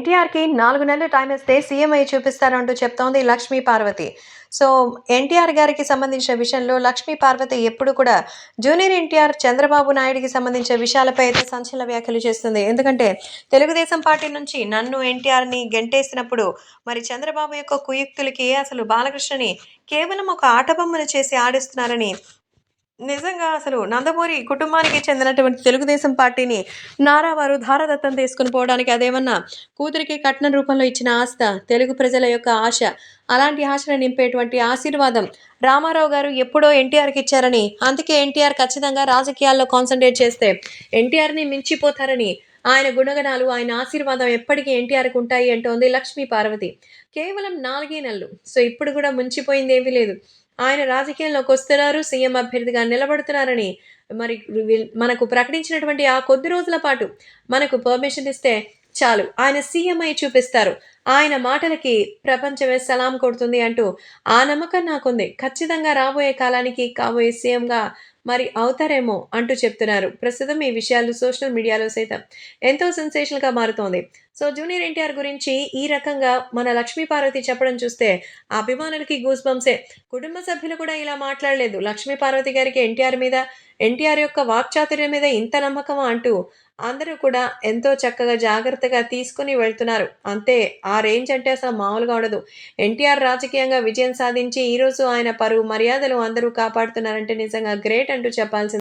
ఎన్టీఆర్‌కి 4 నెలలు టైమిస్తే సీఎం అయ్యి చూపిస్తారంటూ చెప్తోంది లక్ష్మీ పార్వతి. సో, ఎన్టీఆర్ గారికి సంబంధించిన విషయంలో లక్ష్మీ పార్వతి ఎప్పుడు కూడా జూనియర్ ఎన్టీఆర్, చంద్రబాబు నాయుడుకి సంబంధించిన విషయాలపై అయితే సంచలన వ్యాఖ్యలు చేస్తుంది. ఎందుకంటే తెలుగుదేశం పార్టీ నుంచి నన్ను ఎన్టీఆర్‌ని గెంటేసినప్పుడు మరి చంద్రబాబు యొక్క కుయుక్తులకి అసలు బాలకృష్ణని కేవలం ఒక ఆటబొమ్మను చేసి ఆడిస్తున్నారని నిజంగా అసలు నందమూరి కుటుంబానికి చెందినటువంటి తెలుగుదేశం పార్టీని నారా వారు ధారాదత్తం తీసుకొని పోవడానికి అదేమన్నా కూతురికి కట్నం రూపంలో ఇచ్చిన ఆస్థ తెలుగు ప్రజల యొక్క ఆశ. అలాంటి ఆశను నింపేటువంటి ఆశీర్వాదం రామారావు గారు ఎప్పుడో ఎన్టీఆర్‌కి ఇచ్చారని, అందుకే ఎన్టీఆర్ ఖచ్చితంగా రాజకీయాల్లో కాన్సంట్రేట్ చేస్తే ఎన్టీఆర్‌ని మించిపోతారని ఆయన గుణగణాలు, ఆయన ఆశీర్వాదం ఎప్పటికీ ఎన్టీఆర్‌కి ఉంటాయి అంటోంది లక్ష్మీ పార్వతి. కేవలం 4 నెలలు. సో, ఇప్పుడు కూడా ముంచిపోయిందేమీ లేదు. ఆయన రాజకీయంలోకొస్తున్నారు. సీఎం అభ్యర్థిగా నిలబడుతున్నారని మరి మనకు ప్రకటించినటువంటి ఆ కొద్ది రోజుల పాటు మనకు పర్మిషన్ ఇస్తే చాలు. ఆయన సీఎం అయి చూపిస్తారు. ఆయన మాటలకి ప్రపంచమే సలాం కొడుతుంది అంటూ ఆ నమ్మకం నాకుంది. ఖచ్చితంగా రాబోయే కాలానికి కాబోయే సీఎంగా మరి అవుతారేమో అంటూ చెప్తున్నారు. ప్రస్తుతం ఈ విషయాలు సోషల్ మీడియాలో సైతం ఎంతో సెన్సేషనల్‌గా మారుతోంది. సో, జూనియర్ ఎన్టీఆర్ గురించి ఈ రకంగా మన లక్ష్మీ పార్వతి చెప్పడం చూస్తే అభిమానులకి గూస్ బంప్సే. కుటుంబ సభ్యులు కూడా ఇలా మాట్లాడలేదు. లక్ష్మీ పార్వతి గారికి ఎన్టీఆర్ మీద, ఎన్టీఆర్ యొక్క వాక్చాతుర్యం మీద ఇంత నమ్మకమా అంటూ అందరూ కూడా ఎంతో చక్కగా జాగ్రత్తగా తీసుకొని వెళ్తున్నారు. అంతే, ఆ రేంజ్ అంటే అసలు మామూలుగా ఉండదు. ఎన్టీఆర్ రాజకీయంగా విజయం సాధించి ఈరోజు ఆయన పరువు మర్యాదలు అందరూ కాపాడుతున్నారంటే నిజంగా గ్రేట్ అంటూ చెప్పాల్సిందే.